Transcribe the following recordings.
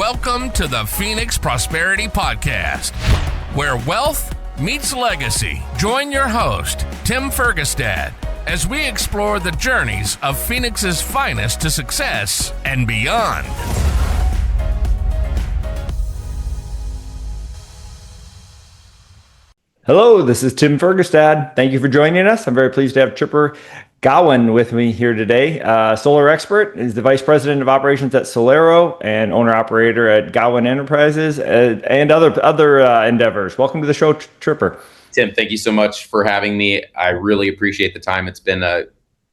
Welcome to the Phoenix Prosperity Podcast, where wealth meets legacy. Join your host, Tim Fergestad, as we explore the journeys of Phoenix's finest to success and beyond. Hello, this is Tim Fergestad. Thank you for joining us. I'm very pleased to have Tripper Gawan with me here today. Solar expert, is the vice president of operations at Solero and owner-operator at Gawan Enterprises and other endeavors. Welcome to the show, Tripper. Tim, thank you so much for having me. I really appreciate the time. It's been a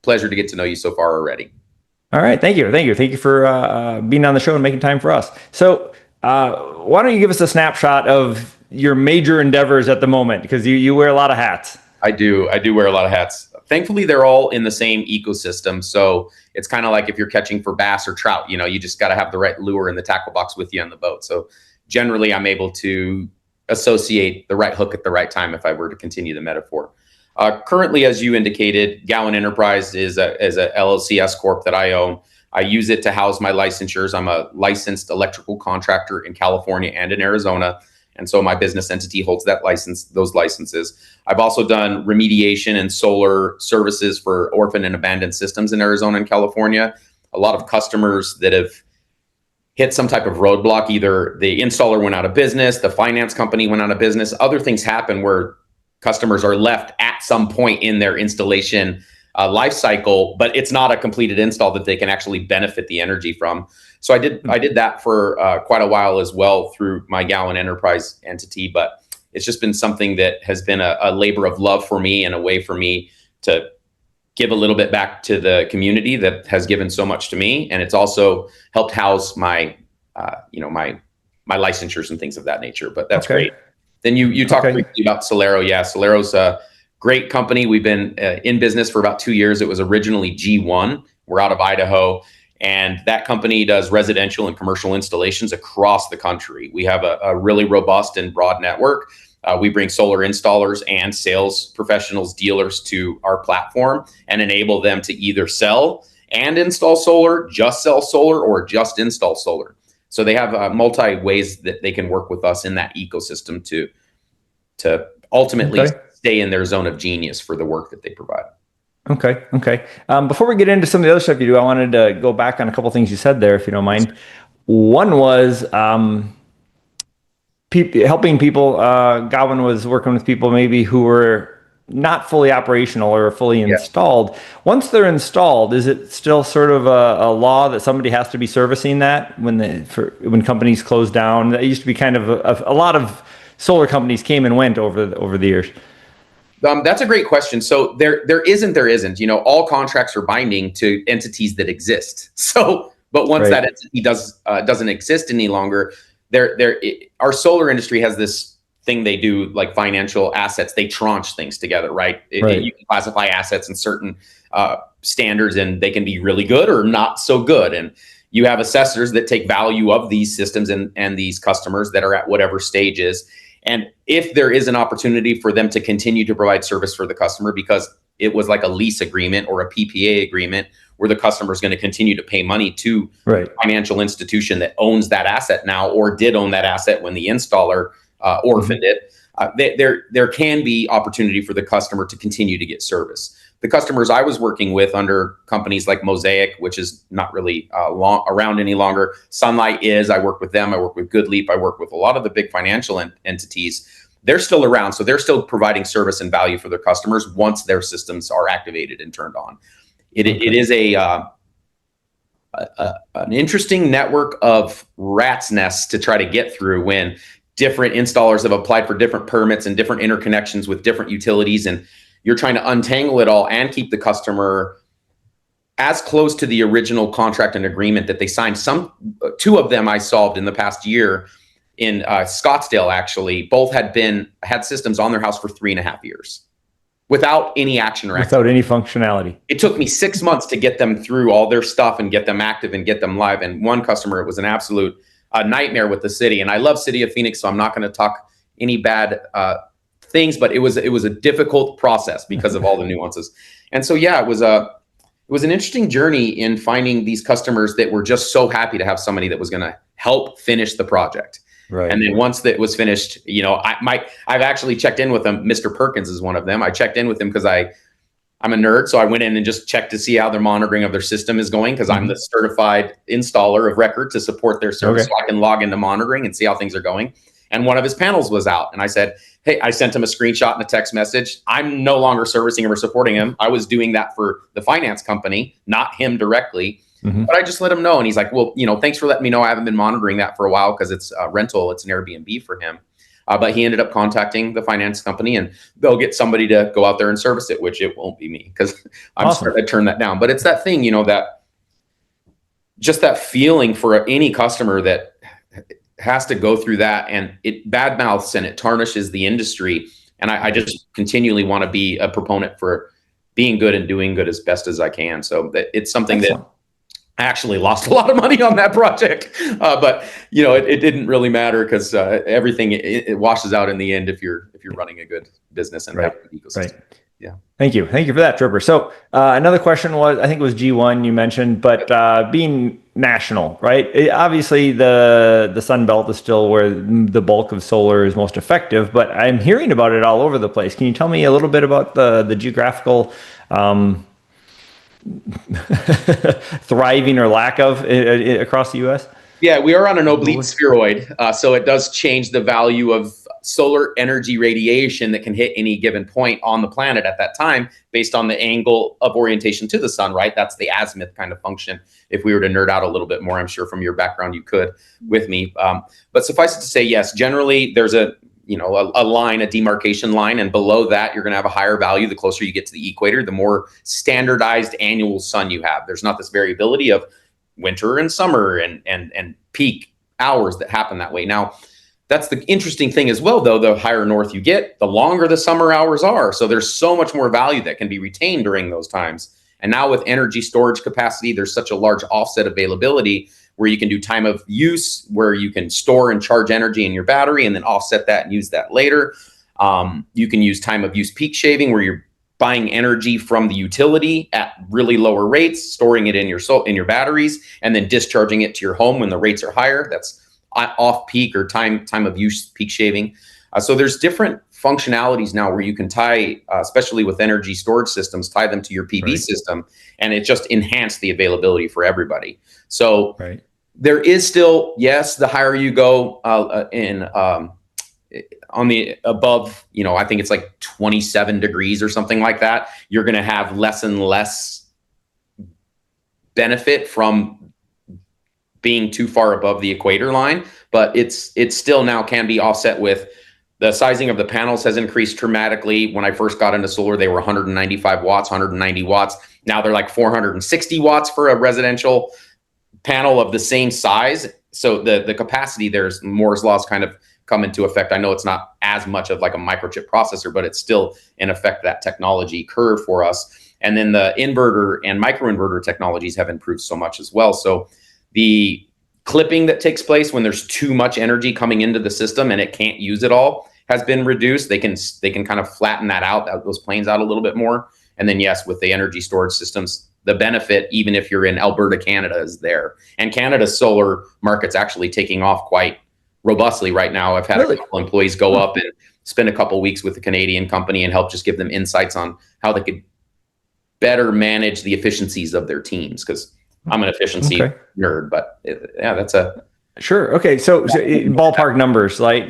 pleasure to get to know you so far already. All right, thank you for being on the show and making time for us. So, why don't you give us a snapshot of your major endeavors at the moment, because you wear a lot of hats. I do wear a lot of hats. Thankfully, they're all in the same ecosystem. So it's kind of like if you're catching for bass or trout, you just got to have the right lure in the tackle box with you on the boat. So generally, I'm able to associate the right hook at the right time if I were to continue the metaphor. Currently, as you indicated, Gawan Enterprise is a LLC S Corp that I own. I use it to house my licensures. I'm a licensed electrical contractor in California and in Arizona. And so my business entity holds those licenses. I've also done remediation and solar services for orphan and abandoned systems in Arizona and California. A lot of customers that have hit some type of roadblock, either the installer went out of business, the finance company went out of business, other things happen where customers are left at some point in their installation life cycle, but it's not a completed install that they can actually benefit the energy from. So I did that for quite a while as well through my Gawan Enterprise entity, but it's just been something that has been a labor of love for me and a way for me to give a little bit back to the community that has given so much to me. And it's also helped house my licensures and things of that nature, but that's great. Then you talked briefly about Solero. Yeah, Solero's a great company. We've been in business for about 2 years. It was originally G1. We're out of Idaho. And that company does residential and commercial installations across the country. We have a really robust and broad network. We bring solar installers and sales professionals, dealers to our platform and enable them to either sell and install solar, just sell solar, or just install solar. So they have multi ways that they can work with us in that ecosystem to ultimately stay in their zone of genius for the work that they provide. Okay. Before we get into some of the other stuff you do, I wanted to go back on a couple things you said there, if you don't mind. One was helping people. Gawan was working with people maybe who were not fully operational or fully installed. Once they're installed, is it still sort of a law that somebody has to be servicing that when companies close down? That used to be kind of a lot of solar companies came and went over the years. That's a great question. So there isn't. All contracts are binding to entities that exist. So, but once that entity doesn't exist any longer, our solar industry has this thing they do, like financial assets. They tranche things together, right? You can classify assets in certain standards, and they can be really good or not so good. And you have assessors that take value of these systems and these customers that are at whatever stages. And if there is an opportunity for them to continue to provide service for the customer, because it was like a lease agreement or a PPA agreement where the customer is going to continue to pay money to the financial institution that owns that asset now, or did own that asset when the installer orphaned it, there can be opportunity for the customer to continue to get service. The customers I was working with under companies like Mosaic, which is not really around any longer. Sunlight is. I work with them. I work with GoodLeap. I work with a lot of the big financial entities. They're still around, so they're still providing service and value for their customers once their systems are activated and turned on. It is an interesting network of rat's nests to try to get through when different installers have applied for different permits and different interconnections with different utilities, and you're trying to untangle it all and keep the customer as close to the original contract and agreement that they signed. Two of them I solved in the past year in Scottsdale, actually. Both had systems on their house for 3.5 years without any action or without any functionality. It took me 6 months to get them through all their stuff and get them active and get them live. And one customer, it was an absolute nightmare with the city. And I love City of Phoenix, so I'm not going to talk any bad things, but it was a difficult process because of all the nuances. And so, yeah, it was an interesting journey in finding these customers that were just so happy to have somebody that was going to help finish the project. Right. And then once that was finished, I've actually checked in with them. Mr. Perkins is one of them. I checked in with him because I'm a nerd. So I went in and just checked to see how their monitoring of their system is going, because I'm the certified installer of record to support their service. So I can log into monitoring and see how things are going. And one of his panels was out. And I said, hey, I sent him a screenshot and a text message. I'm no longer servicing him or supporting him. I was doing that for the finance company, not him directly. But I just let him know. And he's like, well, thanks for letting me know. I haven't been monitoring that for a while because it's a rental. It's an Airbnb for him. But he ended up contacting the finance company, and they'll get somebody to go out there and service it, which it won't be me, because I'm starting to turn that down. But it's that thing, that just that feeling for any customer that has to go through that, and it badmouths and it tarnishes the industry. And I just continually want to be a proponent for being good and doing good as best as I can. So that it's something that I actually lost a lot of money on that project, but it didn't really matter, because everything it washes out in the end if you're running a good business and have a good ecosystem. Right. Yeah. Thank you for that, Tripper. So another question was, I think it was G1 you mentioned, but being national, right? Obviously, the Sun Belt is still where the bulk of solar is most effective, but I'm hearing about it all over the place. Can you tell me a little bit about the geographical thriving or lack of across the U.S.? Yeah, we are on an oblique spheroid, so it does change the value of solar energy radiation that can hit any given point on the planet at that time based on the angle of orientation to the sun, right? That's the azimuth kind of function. If we were to nerd out a little bit more, I'm sure from your background you could with me. But suffice it to say, yes, generally there's a line, a demarcation line, and below that you're going to have a higher value. The closer you get to the equator, the more standardized annual sun you have. There's not this variability of winter and summer and peak hours that happen that way. Now, that's the interesting thing as well, though. The higher north you get, the longer the summer hours are. So there's so much more value that can be retained during those times. And now with energy storage capacity, there's such a large offset availability where you can do time of use, where you can store and charge energy in your battery and then offset that and use that later. You can use time of use peak shaving, where you're buying energy from the utility at really lower rates, storing it in your batteries, and then discharging it to your home when the rates are higher. That's off peak or time of use peak shaving. So there's different functionalities now where you can tie, especially with energy storage systems, tie them to your PV system, and it just enhanced the availability for everybody. So there is still, yes, the higher you go on the above, I think it's like 27 degrees or something like that, you're going to have less and less benefit from being too far above the equator line, but it's still now can be offset with the sizing of the panels has increased dramatically. When I first got into solar, they were 195 watts, 190 watts. Now they're like 460 watts for a residential panel of the same size. So the capacity, there's Moore's law's kind of come into effect. I know it's not as much of like a microchip processor, but it's still in effect that technology curve for us. And then the inverter and microinverter technologies have improved so much as well. So the clipping that takes place when there's too much energy coming into the system and it can't use it all has been reduced. They can kind of flatten that out, those planes out a little bit more. And then yes, with the energy storage systems, the benefit, even if you're in Alberta, Canada, is there. And Canada's solar market's actually taking off quite robustly right now. I've had a couple employees go up and spend a couple weeks with a Canadian company and help just give them insights on how they could better manage the efficiencies of their teams, because I'm an efficiency nerd, but that's a sure. Okay, so ballpark numbers, like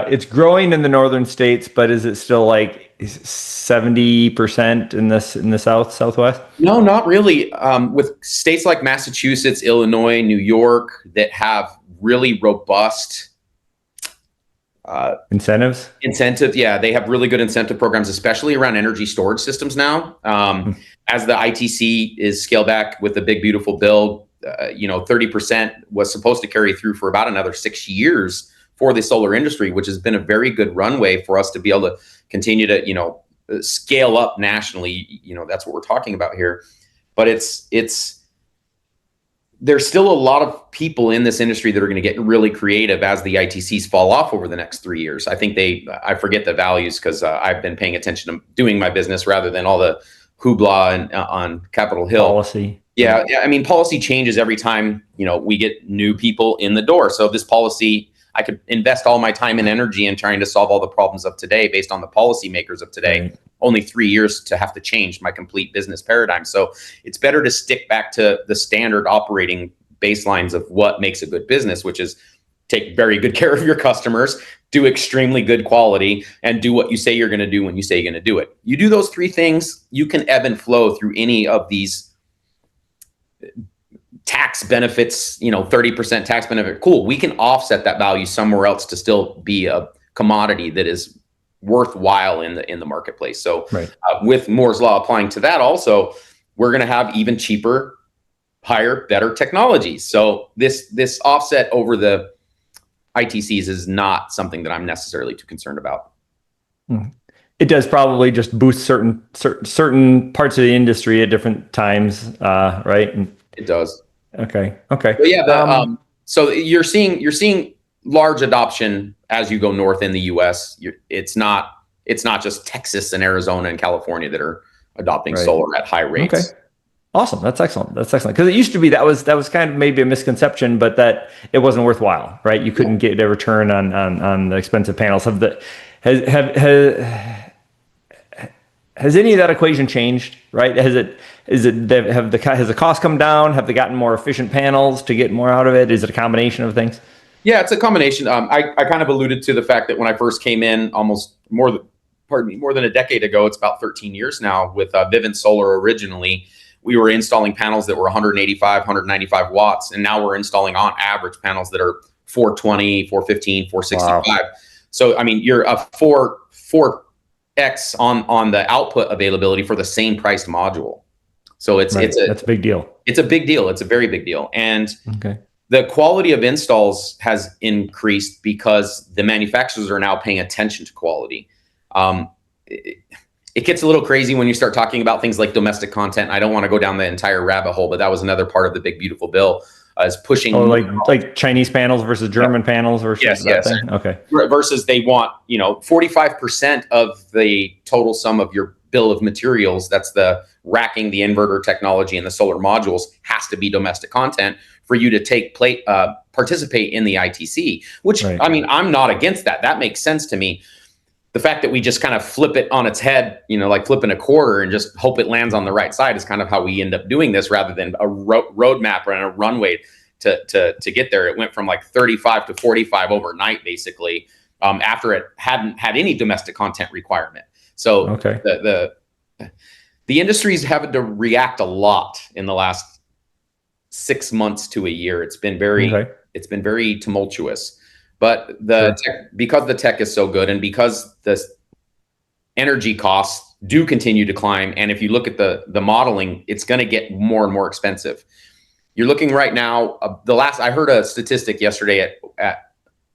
it's growing in the northern states, but is it still like 70% in the southwest? No, not really. With states like Massachusetts, Illinois, New York that have really robust incentives. Yeah, they have really good incentive programs, especially around energy storage systems now. As the ITC is scaled back with the big beautiful bill, 30% was supposed to carry through for about another 6 years for the solar industry, which has been a very good runway for us to be able to continue to scale up nationally. That's what we're talking about here. But there's still a lot of people in this industry that are going to get really creative as the ITCs fall off over the next 3 years. I think I forget the values because I've been paying attention to doing my business rather than all the hoopla and on Capitol Hill. Policy. Yeah. I mean, policy changes every time, we get new people in the door. So this policy, I could invest all my time and energy in trying to solve all the problems of today based on the policymakers of today. Right. Only 3 years to have to change my complete business paradigm. So it's better to stick back to the standard operating baselines of what makes a good business, which is take very good care of your customers, do extremely good quality, and do what you say you're going to do when you say you're going to do it. You do those 3 things, you can ebb and flow through any of these tax benefits, 30% tax benefit. Cool. We can offset that value somewhere else to still be a commodity that is worthwhile in the marketplace. So right. With Moore's law applying to that also, we're going to have even cheaper, higher, better technologies. So this offset over the ITCs is not something that I'm necessarily too concerned about. It does probably just boost certain parts of the industry at different times, right? It does. Okay. But yeah. So you're seeing large adoption as you go north in the U.S. It's not just Texas and Arizona and California that are adopting solar at high rates. Okay. Awesome. That's excellent. Because it used to be that was kind of maybe a misconception, but that it wasn't worthwhile, right? You couldn't get a return on the expensive panels. Has any of that equation changed? Right? Has the cost come down? Have they gotten more efficient panels to get more out of it? Is it a combination of things? Yeah, it's a combination. I kind of alluded to the fact that when I first came in, almost more than a decade ago, it's about 13 years now with Vivint Solar originally. We were installing panels that were 185, 195 watts, and now we're installing on average panels that are 420, 415, 465. Wow. So, I mean, you're a 4x on the output availability for the same priced module. So that's a big deal. It's a big deal. It's a very big deal. And the quality of installs has increased because the manufacturers are now paying attention to quality. It gets a little crazy when you start talking about things like domestic content. I don't want to go down the entire rabbit hole, but that was another part of the big, beautiful bill is pushing. Oh, like Chinese panels versus German panels versus that thing? Okay. Versus they want, 45% of the total sum of your bill of materials, that's the racking, the inverter technology, and the solar modules, has to be domestic content for you to participate in the ITC, which, I mean, I'm not against that. That makes sense to me. The fact that we just kind of flip it on its head, like flipping a quarter and just hope it lands on the right side is kind of how we end up doing this rather than a roadmap and a runway to get there. It went from like 35 to 45 overnight, basically, after it hadn't had any domestic content requirement. So the industry's having to react a lot in the last 6 months to a year. It's been very tumultuous. But because the tech is so good and because the energy costs do continue to climb, and if you look at the modeling, it's going to get more and more expensive. You're looking right now. I heard a statistic yesterday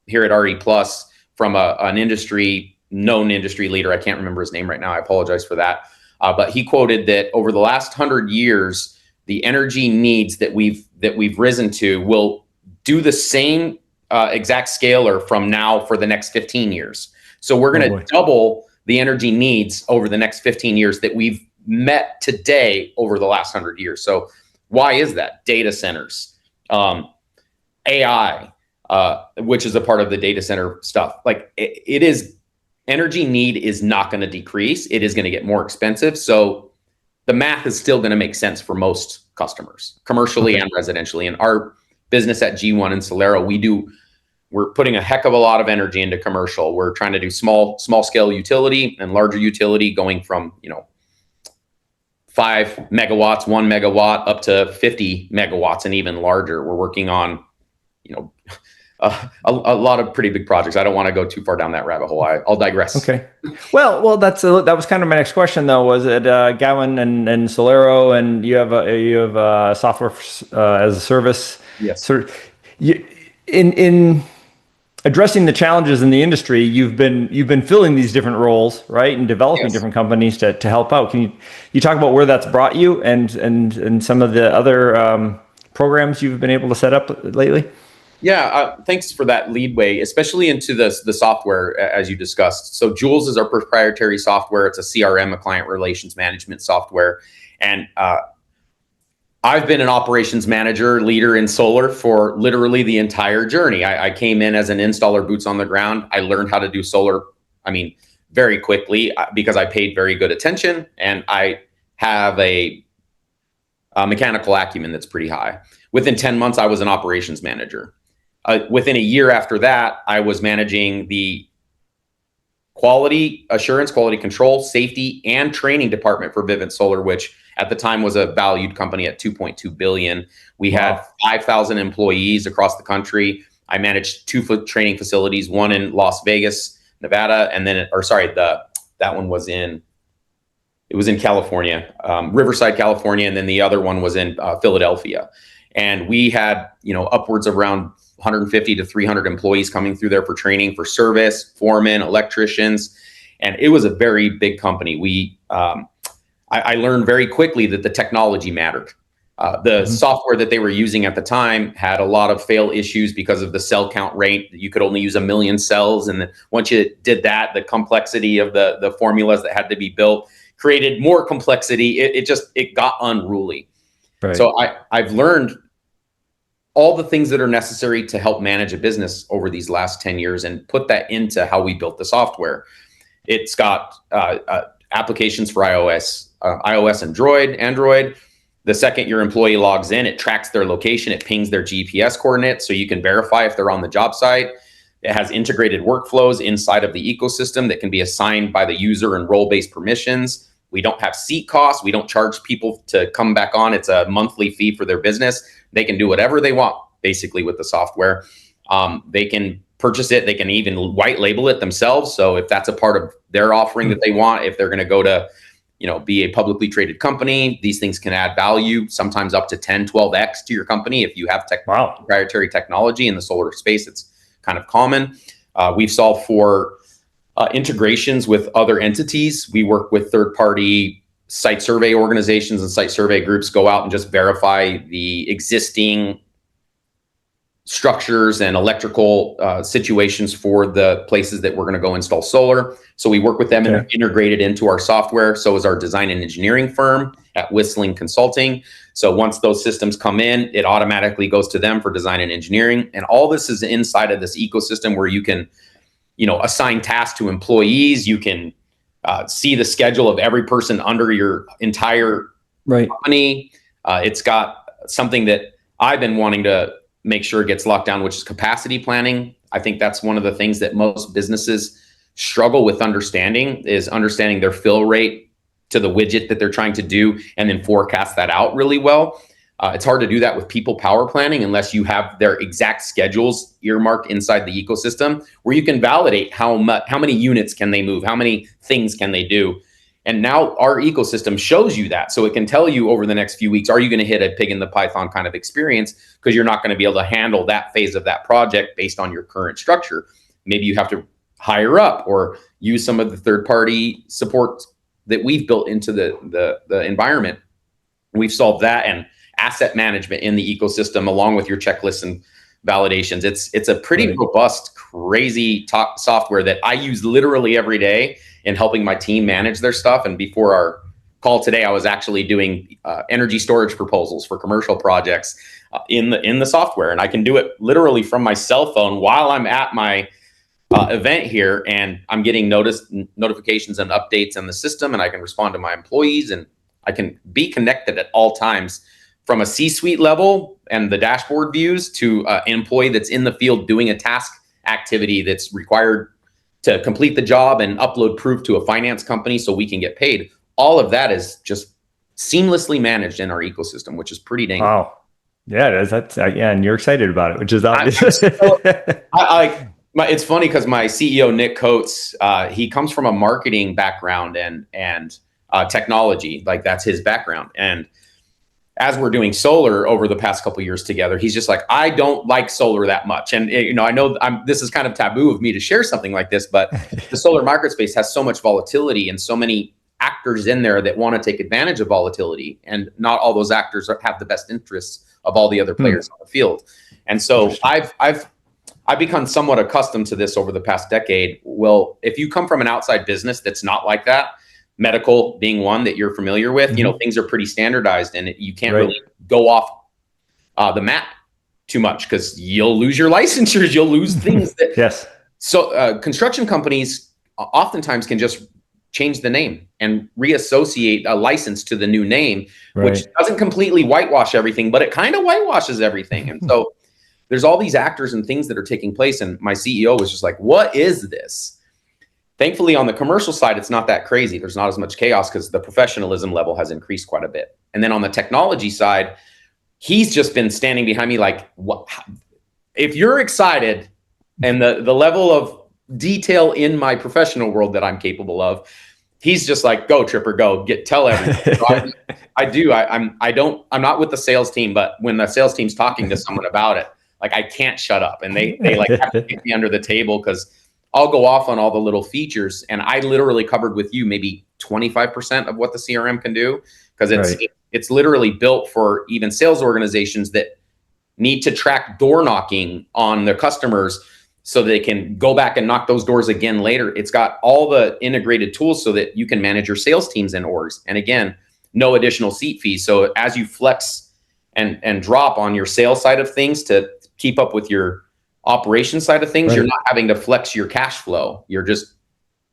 here at RE Plus from an known industry leader. I can't remember his name right now. I apologize for that. But he quoted that over the last 100 years, the energy needs that we've risen to will do the same exact scalar from now for the next 15 years. So we're going to double the energy needs over the next 15 years that we've met today over the last 100 years. So why is that? Data centers, AI, which is a part of the data center stuff. Like it is, energy need is not going to decrease. It is going to get more expensive. So the math is still going to make sense for most customers, commercially and residentially. And our business at G1 and Solero, we're putting a heck of a lot of energy into commercial. We're trying to do small scale utility and larger utility, going from 5 megawatts, 1 megawatt, up to 50 megawatts and even larger. We're working on a lot of pretty big projects. I don't want to go too far down that rabbit hole. I'll digress. Okay. Well, that was kind of my next question, though. Was it Gawan and Solero, and you have a software as a service? Yes. In addressing the challenges in the industry, you've been filling these different roles, right, and developing different companies to help out. Can you talk about where that's brought you and some of the other programs you've been able to set up lately? Yeah, thanks for that leadway, especially into the software as you discussed. So Jules is our proprietary software. It's a CRM, a client relations management software. And I've been an operations manager, leader in solar for literally the entire journey. I came in as an installer, boots on the ground. I learned how to do solar, very quickly because I paid very good attention, and I have a mechanical acumen that's pretty high. Within 10 months, I was an operations manager. Within a year after that, I was managing the quality assurance, quality control, safety, and training department for Vivint Solar, which at the time was a valued company at $2.2 billion. We had 5,000 employees across the country. I managed 2 training facilities, one in Las Vegas, Nevada, and then, that one was in California, Riverside, California, and then the other one was in Philadelphia. And we had, upwards of around 150 to 300 employees coming through there for training for service, foremen, electricians, and it was a very big company. I learned very quickly that the technology mattered. The software that they were using at the time had a lot of fail issues because of the cell count rate. You could only use 1 million cells, and then once you did that, the complexity of the formulas that had to be built created more complexity. It got unruly. Right. So I've learned all the things that are necessary to help manage a business over these last 10 years and put that into how we built the software. It's got applications for iOS and Android. The second your employee logs in, it tracks their location, it pings their GPS coordinates so you can verify if they're on the job site. It has integrated workflows inside of the ecosystem that can be assigned by the user and role-based permissions. We don't have seat costs. We don't charge people to come back on. It's a monthly fee for their business. They can do whatever they want, basically, with the software. They can purchase it. They can even white label it themselves. So if that's a part of their offering that they want, if they're going to go to, be a publicly traded company, these things can add value, sometimes up to 10, 12x to your company. If you have proprietary technology in the solar space, it's kind of common. We've solved for integrations with other entities. We work with third-party site survey organizations and site survey groups, go out and just verify the existing structures and electrical situations for the places that we're going to go install solar. So we work with them and integrate it into our software. So is our design and engineering firm at Whistling Consulting. So once those systems come in, it automatically goes to them for design and engineering. And all this is inside of this ecosystem where you can, assign tasks to employees. You can see the schedule of every person under your entire company. It's got something that I've been wanting to make sure it gets locked down, which is capacity planning. I think that's one of the things that most businesses struggle with understanding their fill rate to the widget that they're trying to do and then forecast that out really well. It's hard to do that with people power planning unless you have their exact schedules earmarked inside the ecosystem where you can validate how many units can they move, how many things can they do. And now our ecosystem shows you that. So it can tell you over the next few weeks, are you going to hit a pig in the python kind of experience? Because you're not going to be able to handle that phase of that project based on your current structure. Maybe you have to hire up or use some of the third-party support that we've built into the environment. We've solved that and asset management in the ecosystem along with your checklists and validations. It's a pretty robust, crazy software that I use literally every day in helping my team manage their stuff. And before our call today, I was actually doing energy storage proposals for commercial projects in the software. And I can do it literally from my cell phone while I'm at my event here, and I'm getting notifications and updates in the system, and I can respond to my employees, and I can be connected at all times from a C-suite level and the dashboard views to an employee that's in the field doing a task activity that's required to complete the job and upload proof to a finance company so we can get paid. All of that is just seamlessly managed in our ecosystem, which is pretty dang. Wow. Yeah, it is. That's and you're excited about it, which is obvious. It's funny because my CEO, Nick Coates, he comes from a marketing background and technology. Like that's his background. And as we're doing solar over the past couple of years together, he's just like, I don't like solar that much. And, I know this is kind of taboo of me to share something like this, but the solar market space has so much volatility and so many actors in there that want to take advantage of volatility. And not all those actors have the best interests of all the other players on the field. And so I've become somewhat accustomed to this over the past decade. Well, if you come from an outside business that's not like that, medical being one that you're familiar with, things are pretty standardized, and you can't really go off the map too much because you'll lose your licensures, you'll lose things that. Yes. So construction companies oftentimes can just change the name and reassociate a license to the new name, which doesn't completely whitewash everything, but it kind of whitewashes everything. And so there's all these actors and things that are taking place. And my CEO was just like, what is this? Thankfully, on the commercial side, it's not that crazy. There's not as much chaos because the professionalism level has increased quite a bit. And then on the technology side, he's just been standing behind me like, what? If you're excited and the level of detail in my professional world that I'm capable of, he's just like, go Tripper, go tell everything. So I'm not with the sales team, but when the sales team's talking to someone about it, like I can't shut up, and they like have to kick me under the table because I'll go off on all the little features, and I literally covered with you maybe 25% of what the CRM can do, because it's literally built for even sales organizations that need to track door knocking on their customers so they can go back and knock those doors again later. It's got all the integrated tools so that you can manage your sales teams and orgs. And again, no additional seat fees. So as you flex and drop on your sales side of things to keep up with your operation side of things, you're not having to flex your cash flow. You're just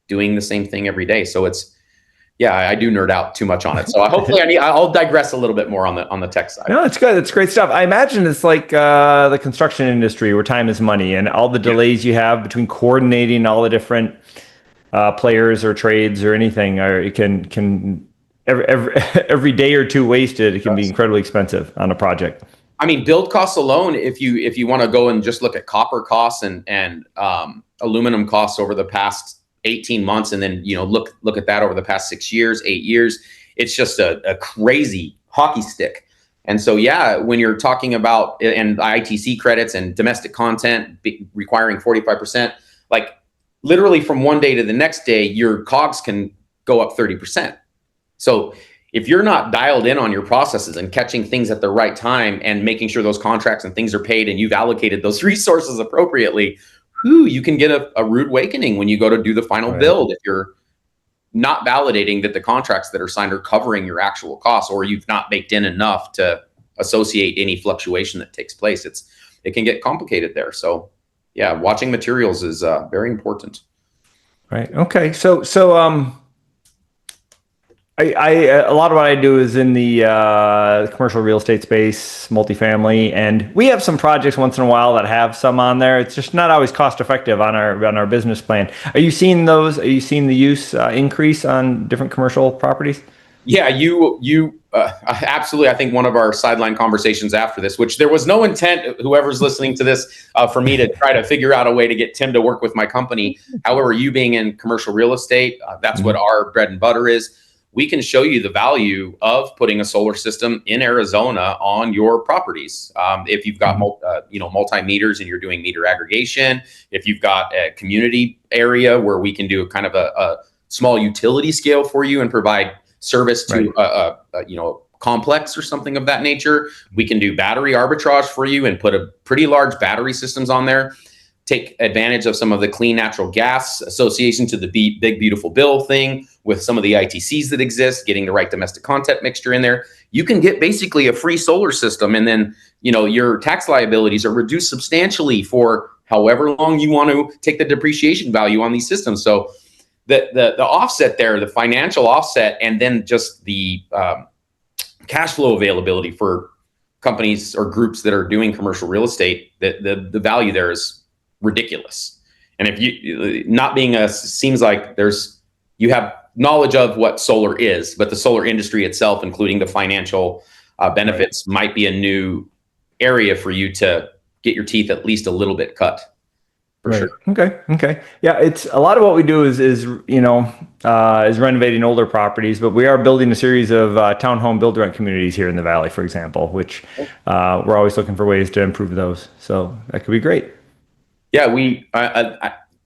doing the same thing every day. So I do nerd out too much on it. So hopefully I'll digress a little bit more on the tech side. No, it's good. It's great stuff. I imagine it's like the construction industry where time is money, and all the delays you have between coordinating all the different players or trades or anything, or it can every day or two wasted, it can be incredibly expensive on a project. I mean, build costs alone, if you want to go and just look at copper costs and aluminum costs over the past 18 months, and then look at that over the past 6 years, 8 years, it's just a crazy hockey stick. And so when you're talking about and ITC credits and domestic content requiring 45%, like literally from one day to the next day, your COGS can go up 30%. So if you're not dialed in on your processes and catching things at the right time and making sure those contracts and things are paid and you've allocated those resources appropriately, you can get a rude awakening when you go to do the final build if you're not validating that the contracts that are signed are covering your actual costs, or you've not baked in enough to associate any fluctuation that takes place. It can get complicated there. So watching materials is very important. Right. Okay. So I a lot of what I do is in the commercial real estate space, multifamily, and we have some projects once in a while that have some on there. It's just not always cost effective on our business plan. Are you seeing those? Are you seeing the use increase on different commercial properties? Yeah, you absolutely. I think one of our sideline conversations after this, which there was no intent, whoever's listening to this, for me to try to figure out a way to get Tim to work with my company. However, you being in commercial real estate, that's what our bread and butter is. We can show you the value of putting a solar system in Arizona on your properties. If you've got multi-meters and you're doing meter aggregation, if you've got a community area where we can do kind of a small utility scale for you and provide service to a complex or something of that nature, we can do battery arbitrage for you and put a pretty large battery systems on there. Take advantage of some of the clean natural gas association to the big beautiful bill thing with some of the ITCs that exist, getting the right domestic content mixture in there. You can get basically a free solar system, and then your tax liabilities are reduced substantially for however long you want to take the depreciation value on these systems. So the offset there, the financial offset, and then just the cash flow availability for companies or groups that are doing commercial real estate, the value there is ridiculous. And if you not being seems like you have knowledge of what solar is, but the solar industry itself, including the financial benefits, might be a new area for you to get your teeth at least a little bit cut. For sure. Okay. Yeah, it's a lot of what we do is renovating older properties, but we are building a series of townhome build-to-rent communities here in the Valley, for example, which we're always looking for ways to improve those. So that could be great. Yeah,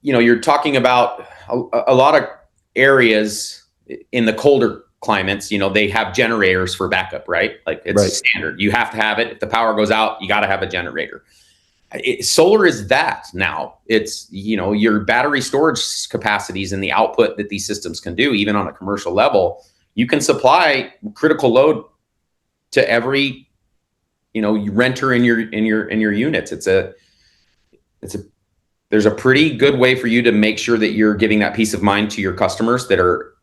you're talking about a lot of areas in the colder climates, they have generators for backup, right? Like it's standard. You have to have it. If the power goes out, you got to have a generator. Solar is that now. It's, your battery storage capacities and the output that these systems can do, even on a commercial level. You can supply critical load to every, renter in your units. There's a pretty good way for you to make sure that you're giving that peace of mind to your customers or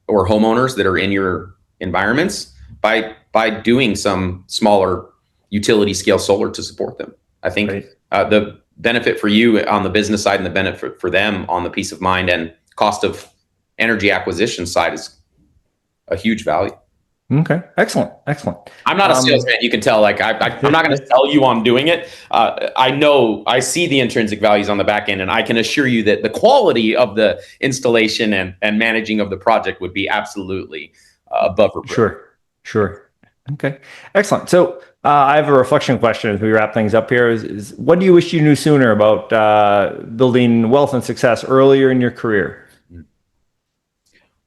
homeowners that are in your environments by doing some smaller utility scale solar to support them. I think the benefit for you on the business side and the benefit for them on the peace of mind and cost of energy acquisition side is a huge value. Okay. Excellent. I'm not a salesman. You can tell, like, I'm not going to sell you on doing it. I see the intrinsic values on the back end, and I can assure you that the quality of the installation and managing of the project would be absolutely above reproach. Sure. Okay. Excellent. So I have a reflection question as we wrap things up here. Is what do you wish you knew sooner about building wealth and success earlier in your career?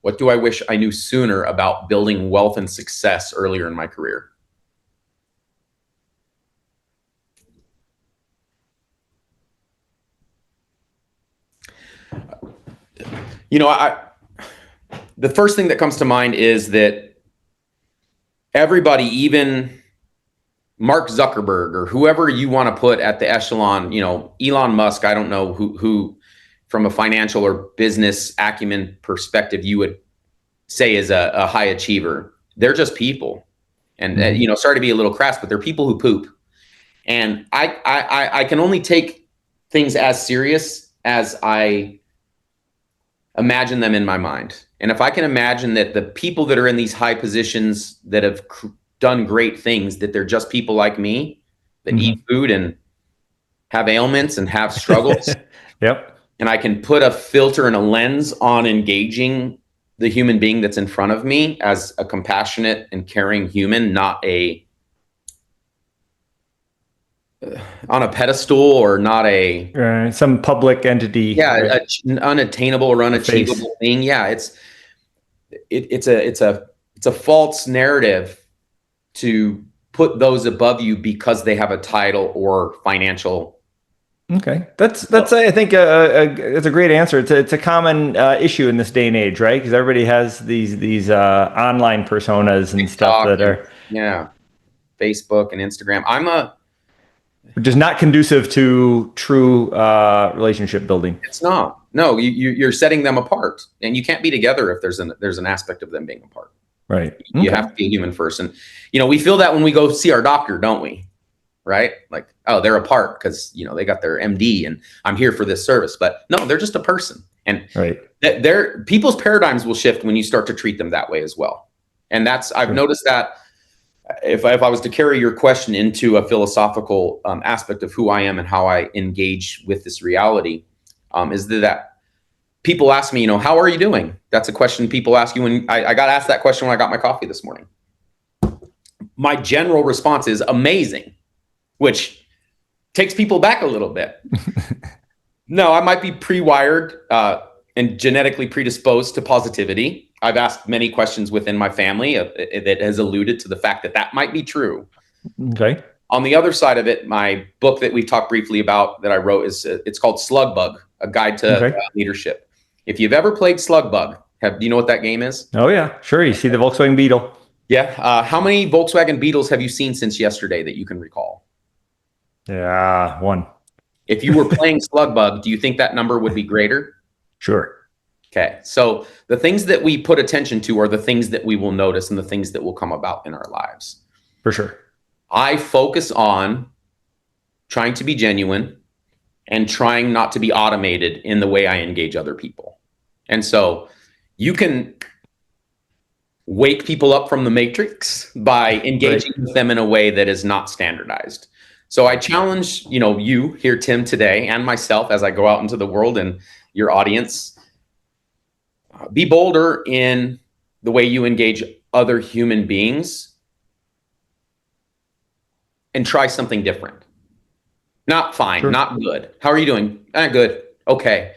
What do I wish I knew sooner about building wealth and success earlier in my career? The first thing that comes to mind is that everybody, even Mark Zuckerberg or whoever you want to put at the echelon, Elon Musk, I don't know who from a financial or business acumen perspective you would say is a high achiever. They're just people. And, sorry to be a little crass, but they're people who poop. And I can only take things as serious as I imagine them in my mind. And if I can imagine that the people that are in these high positions that have done great things, that they're just people like me that eat food and have ailments and have struggles. Yep. And I can put a filter and a lens on engaging the human being that's in front of me as a compassionate and caring human, not on a pedestal or not some public entity. Yeah, an unattainable or unachievable thing. Yeah, it's a false narrative to put those above you because they have a title or financial. Okay, that's I think it's a great answer. It's a common issue in this day and age, right? Because everybody has these online personas and stuff that are Facebook and Instagram. Which is not conducive to true relationship building. It's not. No, you're setting them apart, and you can't be together if there's an aspect of them being apart. Right. You have to be a human first, and we feel that when we go see our doctor, don't we? Right? Like, oh, they're apart because they got their MD, and I'm here for this service. But no, they're just a person, and people's paradigms will shift when you start to treat them that way as well. And I've noticed that. If I was to carry your question into a philosophical aspect of who I am and how I engage with this reality, is that people ask me, how are you doing? That's a question people ask you when I got asked that question when I got my coffee this morning. My general response is amazing, which takes people back a little bit. No, I might be pre-wired and genetically predisposed to positivity. I've asked many questions within my family that has alluded to the fact that might be true. Okay. On the other side of it, my book that we've talked briefly about that I wrote it's called Slug Bug, a guide to leadership. If you've ever played Slug Bug, do you know what that game is? Oh yeah, sure. You see the Volkswagen Beetle. Yeah. How many Volkswagen Beetles have you seen since yesterday that you can recall? Yeah, one. If you were playing Slug Bug, do you think that number would be greater? Sure. Okay, so the things that we put attention to are the things that we will notice and the things that will come about in our lives. For sure. I focus on trying to be genuine and trying not to be automated in the way I engage other people. And so you can wake people up from the matrix by engaging with them in a way that is not standardized. So I challenge, you here, Tim, today, and myself as I go out into the world and your audience. Be bolder in the way you engage other human beings and try something different. Not fine, sure. Not good. How are you doing? Good. Okay.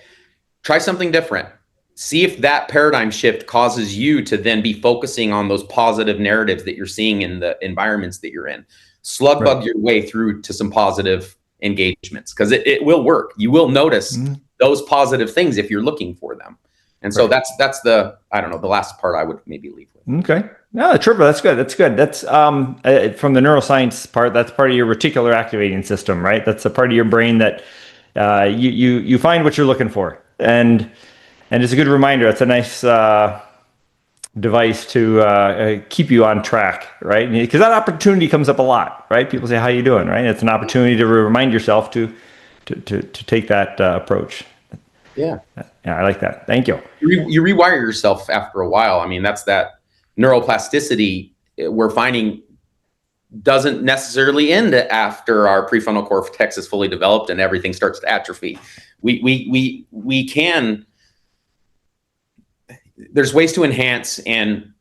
Try something different. See if that paradigm shift causes you to then be focusing on those positive narratives that you're seeing in the environments that you're in. Slug bug your way through to some positive engagements, because it will work. You will notice those positive things if you're looking for them. And so that's the, I don't know, the last part I would maybe leave with. Okay. No, Tripper, that's good. That's good. That's from the neuroscience part. That's part of your reticular activating system, right? That's a part of your brain that you find what you're looking for, and it's a good reminder. It's a nice device to keep you on track, right? Because that opportunity comes up a lot, right? People say, "How you doing?" Right? It's an opportunity to remind yourself to take that approach. Yeah, I like that. Thank you. You rewire yourself after a while. I mean, that's that neuroplasticity we're finding doesn't necessarily end after our prefrontal cortex is fully developed and everything starts to atrophy. We can. There's ways to enhance and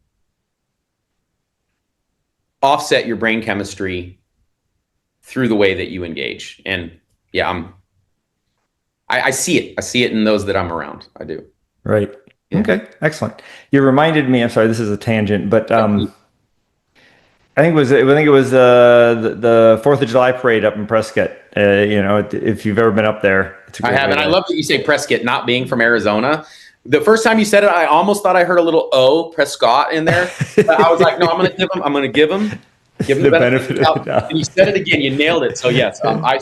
offset your brain chemistry through the way that you engage. And yeah, I see it. I see it in those that I'm around. I do. Right. Yeah. Okay. Excellent. You reminded me. I'm sorry. This is a tangent, but I think it was the 4th of July parade up in Prescott. If you've ever been up there, it's a great I have, and I love that you say Prescott, not being from Arizona. The first time you said it, I almost thought I heard a little Prescott in there. But I was like, no, I'm going to give him the benefit of the doubt. And you said it again. You nailed it. So yes, I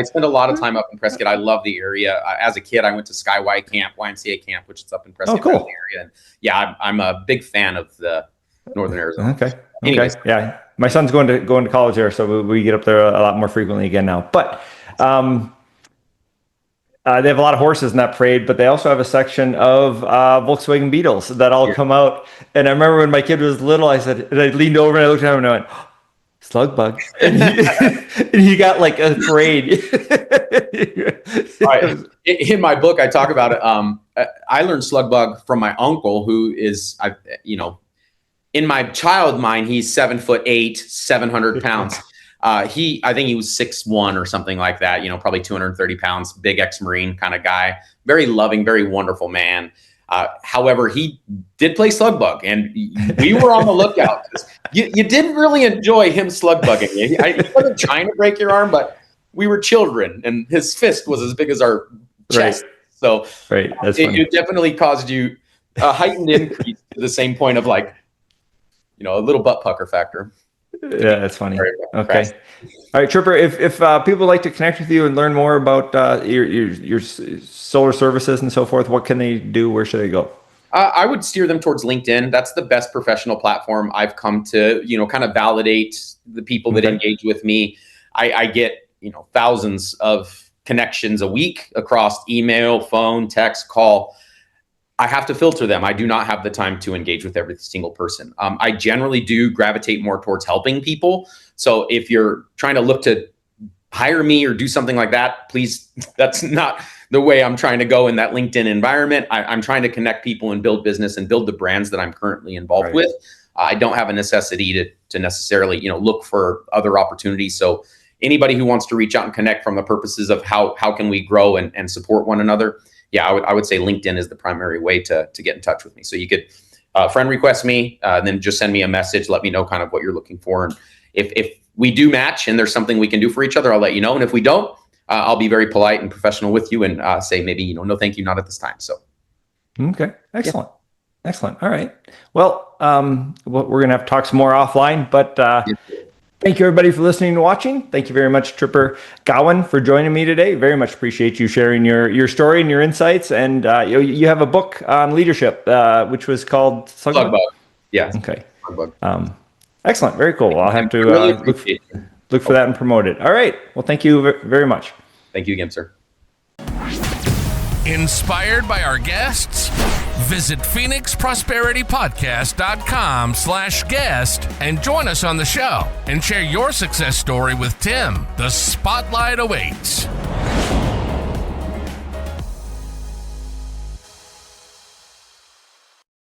spent a lot of time up in Prescott. I love the area. As a kid, I went to Skyway Camp, YMCA camp, which is up in Prescott cool. area. And yeah, I'm a big fan of the Northern Arizona. Okay. Anyways. Okay. Yeah, my son's going to college there, so we get up there a lot more frequently again now. But they have a lot of horses in that parade, but they also have a section of Volkswagen Beetles that all come out. And I remember when my kid was little, I leaned over and I looked at him and I went, slug bug. And he got like a parade. Right. In my book, I talk about it. I learned slug bug from my uncle, who is, in my child mind, he's 7'8", 700 pounds. I think he was 6'1" or something like that, probably 230 pounds, big ex-Marine kind of guy, very loving, very wonderful man. However, he did play slug bug, and we were on the lookout. You didn't really enjoy him slug bugging. He wasn't trying to break your arm, but we were children, and his fist was as big as our chest. Right. So right. It definitely caused you a heightened increase to the same point of like, a little butt pucker factor. Yeah, that's funny. Okay. All right, Tripper, if people would like to connect with you and learn more about your solar services and so forth, what can they do? Where should they go? I would steer them towards LinkedIn. That's the best professional platform I've come to, kind of validate the people that engage with me. I get, thousands of connections a week across email, phone, text, call. I have to filter them. I do not have the time to engage with every single person. I generally do gravitate more towards helping people. So if you're trying to look to hire me or do something like that, please, that's not the way I'm trying to go in that LinkedIn environment. I'm trying to connect people and build business and build the brands that I'm currently involved with. I don't have a necessity to necessarily, look for other opportunities. So anybody who wants to reach out and connect from the purposes of how can we grow and support one another, yeah, I would say LinkedIn is the primary way to get in touch with me. So you could friend request me, and then just send me a message. Let me know kind of what you're looking for. And if we do match and there's something we can do for each other, I'll let you know. And if we don't, I'll be very polite and professional with you and say maybe, no, thank you, not at this time. So. Okay. Excellent. Yeah. Excellent. All right. Well, we're going to have to talk some more offline, but thank you everybody for listening and watching. Thank you very much, Tripper Gawan, for joining me today. Very much appreciate you sharing your story and your insights. And you have a book on leadership, which was called Slug Bug. Yeah. Okay. Slug Bug. Excellent. Very cool. I'll have to look for that and promote it. All right. Well, thank you very much. Thank you again, sir. Inspired by our guests? Visit PhoenixProsperityPodcast.com/guest and join us on the show and share your success story with Tim. The spotlight awaits.